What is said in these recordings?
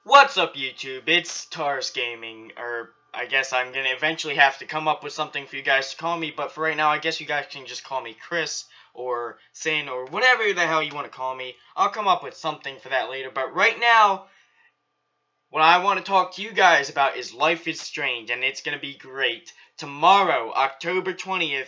What's up, YouTube? It's Tars Gaming, or I guess I'm gonna eventually have to come up with something for you guys to call me, but for right now, I guess you guys can just call me Chris, or Sin, or whatever the hell you want to call me. I'll come up with something for that later, but right now, what I want to talk to you guys about is Life is Strange, and it's gonna be great. Tomorrow, October 20th,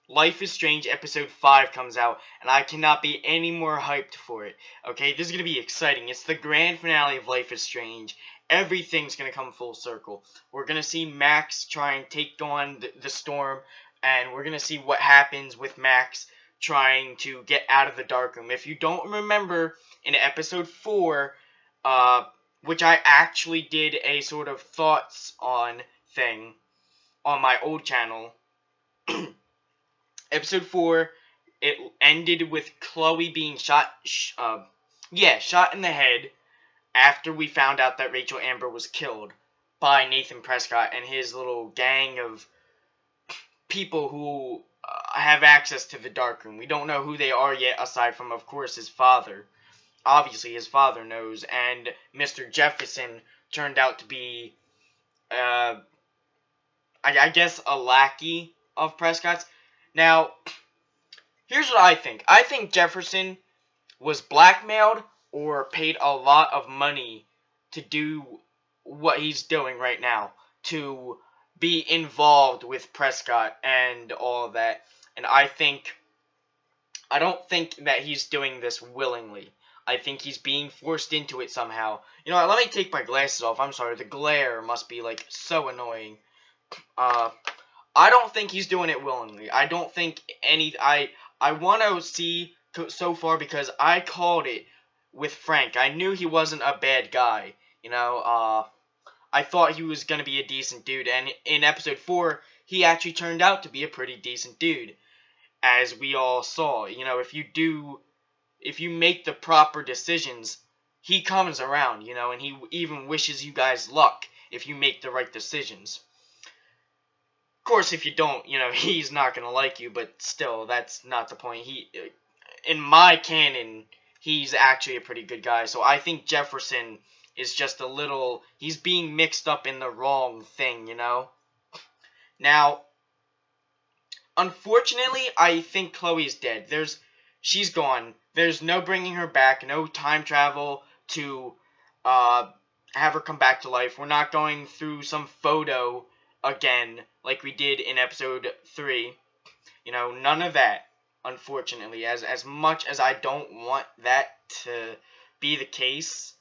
Life is Strange Episode 5 comes out, and I cannot be any more hyped for it. Okay, this is going to be exciting. It's the grand finale of Life is Strange. Everything's going to come full circle. We're going to see Max try and take on the storm, and we're going to see what happens with Max trying to get out of the dark room. If you don't remember, in Episode 4, which I actually did a sort of thoughts on thing on my old channel, Episode 4, it ended with Chloe being shot in the head after we found out that Rachel Amber was killed by Nathan Prescott and his little gang of people who have access to the dark room. We don't know who they are yet, aside from, of course, his father. Obviously, his father knows, and Mr. Jefferson turned out to be, I guess, a lackey of Prescott's. Now, here's what I think. I think Jefferson was blackmailed or paid a lot of money to do what he's doing right now, to be involved with Prescott and all of that. And I don't think that he's doing this willingly. I think he's being forced into it somehow. You know what, let me take my glasses off. I'm sorry, the glare must be like so annoying. I don't think he's doing it willingly. I don't think I want to see so far, because I called it with Frank. I knew he wasn't a bad guy. You know, I thought he was going to be a decent dude. And in episode 4, he actually turned out to be a pretty decent dude. As we all saw. You know, if you make the proper decisions, he comes around, you know, and he even wishes you guys luck if you make the right decisions. Of course, if you don't, you know, he's not going to like you, but still, that's not the point. In my canon, he's actually a pretty good guy, so I think Jefferson is just he's being mixed up in the wrong thing, you know? Now, unfortunately, I think Chloe's dead. She's gone. There's no bringing her back, no time travel to, have her come back to life. We're not going through some photo again like we did in episode 3. You know, none of that, unfortunately. As much as I don't want that to be the case,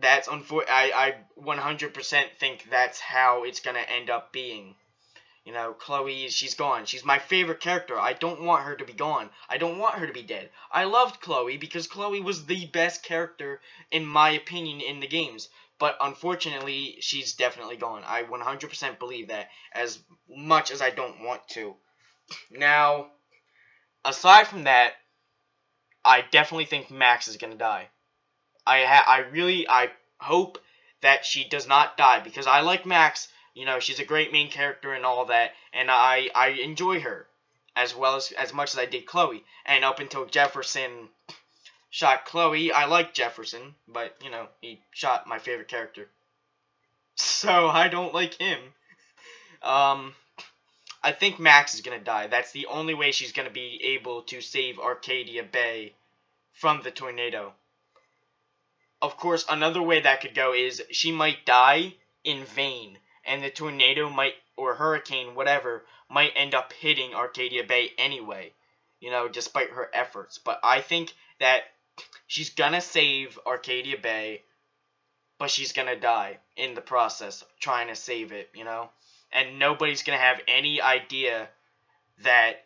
I 100% think that's how it's going to end up being. You know, Chloe, she's gone. She's my favorite character. I don't want her to be gone. I don't want her to be dead. I loved Chloe because Chloe was the best character, in my opinion, in the games. But unfortunately, she's definitely gone. I 100% believe that, as much as I don't want to. Now, aside from that, I definitely think Max is going to die. I hope that she does not die, because I like Max. You know, she's a great main character and all that, and I enjoy her as much as I did Chloe. And up until Jefferson shot Chloe, I liked Jefferson, but, you know, he shot my favorite character. So, I don't like him. I think Max is going to die. That's the only way she's going to be able to save Arcadia Bay from the tornado. Of course, another way that could go is she might die in vain, and the tornado or hurricane, whatever, might end up hitting Arcadia Bay anyway, you know, despite her efforts. But I think that she's gonna save Arcadia Bay, but she's gonna die in the process trying to save it, you know? And nobody's gonna have any idea that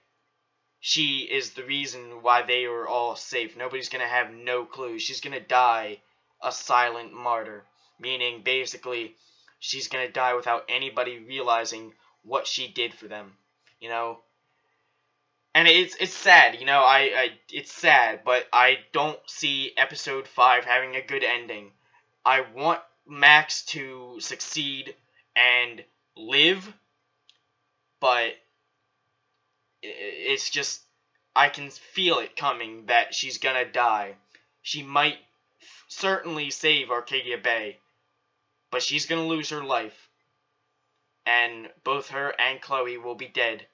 she is the reason why they were all safe. Nobody's gonna have no clue. She's gonna die a silent martyr, meaning basically she's gonna die without anybody realizing what she did for them, you know. And it's sad, you know. It's sad, but I don't see episode 5 having a good ending. I want Max to succeed and live, but it's just, I can feel it coming that she's gonna die. She might certainly save Arcadia Bay, but she's gonna lose her life, and both her and Chloe will be dead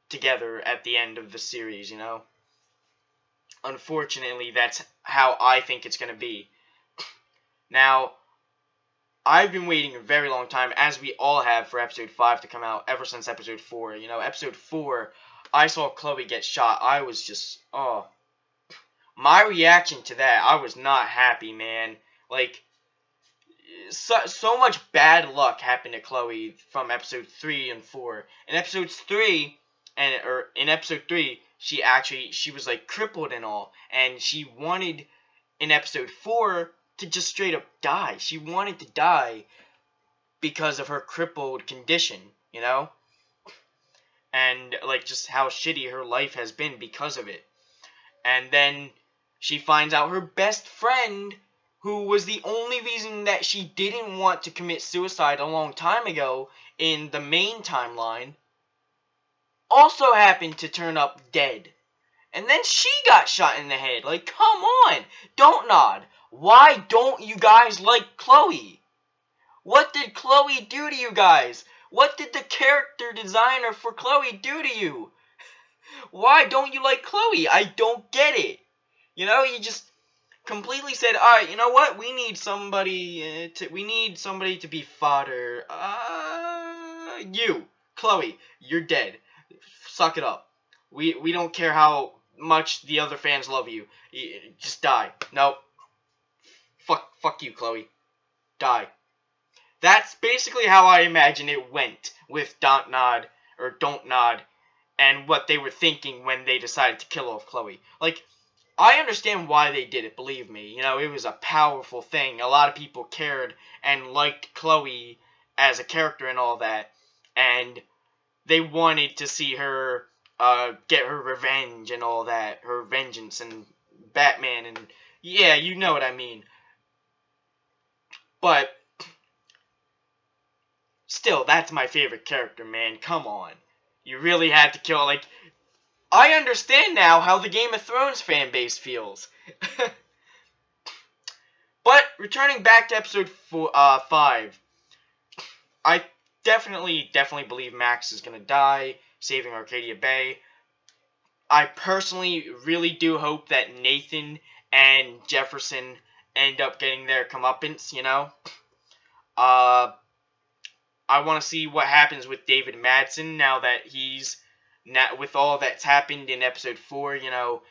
together at the end of the series, you know? Unfortunately, that's how I think it's gonna be. Now, I've been waiting a very long time, as we all have, for episode 5 to come out ever since episode 4. You know, episode 4, I saw Chloe get shot. I was just, oh. My reaction to that, I was not happy, man. Like, so much bad luck happened to Chloe from episode 3 and 4. In episode 3, she was like crippled and all, and she wanted in episode 4 to just straight up die. She wanted to die because of her crippled condition, you know? And, like, just how shitty her life has been because of it. And then she finds out her best friend, who was the only reason that she didn't want to commit suicide a long time ago in the main timeline, also happened to turn up dead. And then she got shot in the head. Like, come on! Don't nod. Why don't you guys like Chloe? What did Chloe do to you guys? What did the character designer for Chloe do to you? Why don't you like Chloe? I don't get it. You know, you just completely said, alright, you know what? We need somebody to be fodder. You, Chloe, you're dead. Suck it up. We don't care how much the other fans love you. Just die. Nope. Fuck you, Chloe. Die. That's basically how I imagine it went with Don't Nod, and what they were thinking when they decided to kill off Chloe. Like, I understand why they did it, believe me. You know, it was a powerful thing. A lot of people cared and liked Chloe as a character and all that, and they wanted to see her get her revenge and all that, her vengeance and Batman, and yeah, you know what I mean. But still, that's my favorite character, man. Come on. You really had to kill, like, I understand now how the Game of Thrones fan base feels. But, returning back to episode 5, I definitely believe Max is going to die, saving Arcadia Bay. I personally really do hope that Nathan and Jefferson end up getting their comeuppance, you know? I want to see what happens with David Madsen now that with all that's happened in episode 4, you know,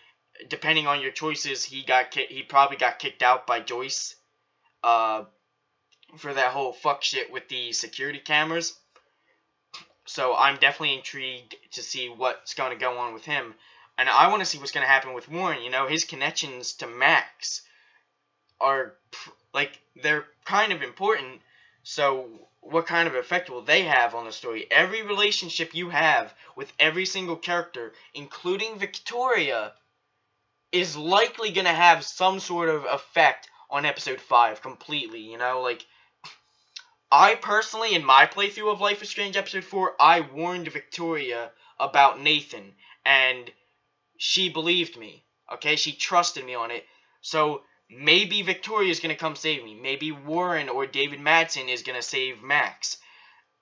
depending on your choices, he probably got kicked out by Joyce, for that whole fuck shit with the security cameras. So I'm definitely intrigued to see what's going to go on with him. And I want to see what's going to happen with Warren. You know, his connections to Max are, like, they're kind of important. So what kind of effect will they have on the story? Every relationship you have with every single character, including Victoria, is likely going to have some sort of effect on episode 5 completely, you know? Like, I personally, in my playthrough of Life is Strange episode 4, I warned Victoria about Nathan, and she believed me, okay? She trusted me on it, so maybe Victoria's gonna come save me. Maybe Warren or David Madsen is gonna save Max.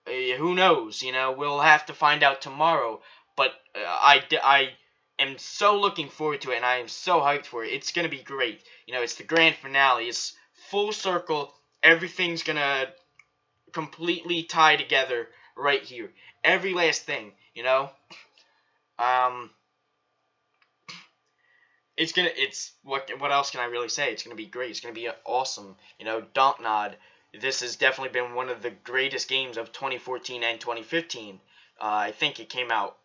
Who knows, you know? We'll have to find out tomorrow, but I am so looking forward to it, and I am so hyped for it. It's gonna be great. You know, it's the grand finale. It's full circle. Everything's gonna completely tie together right here. Every last thing, you know? What else can I really say? It's gonna be great. It's gonna be awesome. You know, Don't Nod. This has definitely been one of the greatest games of 2014 and 2015. I think it came out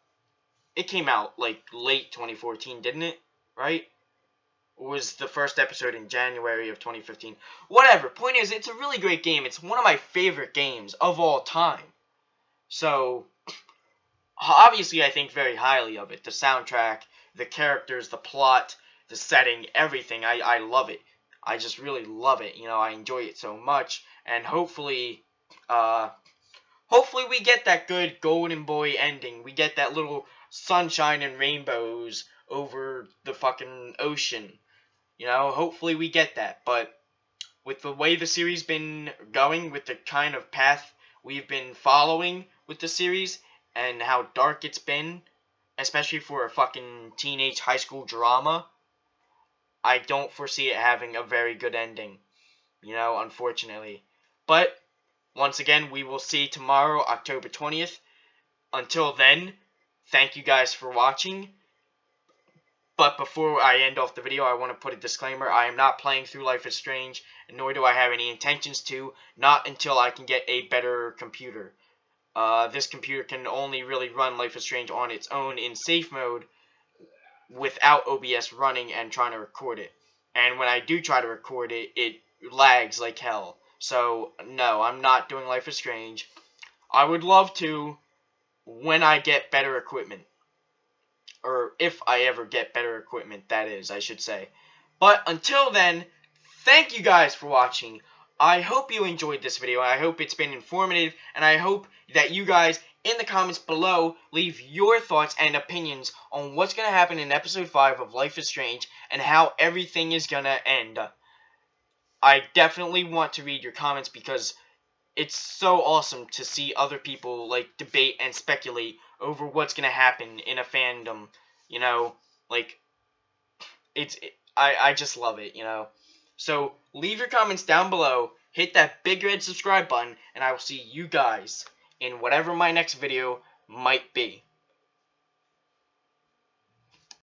like late 2014, didn't it? Right? Was the first episode in January of 2015. Whatever. Point is, it's a really great game. It's one of my favorite games of all time. So, obviously, I think very highly of it. The soundtrack, the characters, the plot, the setting, everything. I love it. I just really love it. You know, I enjoy it so much. And hopefully we get that good Golden Boy ending. We get that little sunshine and rainbows over the fucking ocean. You know, hopefully we get that. But with the way the series been going, with the kind of path we've been following with the series, and how dark it's been, especially for a fucking teenage high school drama, I don't foresee it having a very good ending. You know, unfortunately. But once again, we will see tomorrow, October 20th. Until then, thank you guys for watching. But before I end off the video, I want to put a disclaimer. I am not playing through Life is Strange, nor do I have any intentions to, not until I can get a better computer. This computer can only really run Life is Strange on its own in safe mode without OBS running and trying to record it. And when I do try to record it, it lags like hell. So, no, I'm not doing Life is Strange. I would love to when I get better equipment. Or if I ever get better equipment, that is, I should say. But until then, thank you guys for watching. I hope you enjoyed this video. I hope it's been informative. And I hope that you guys, in the comments below, leave your thoughts and opinions on what's going to happen in Episode 5 of Life is Strange and how everything is going to end. I definitely want to read your comments because it's so awesome to see other people like debate and speculate over what's gonna happen in a fandom. You know, like I just love it. You know, so leave your comments down below. Hit that big red subscribe button, and I will see you guys in whatever my next video might be.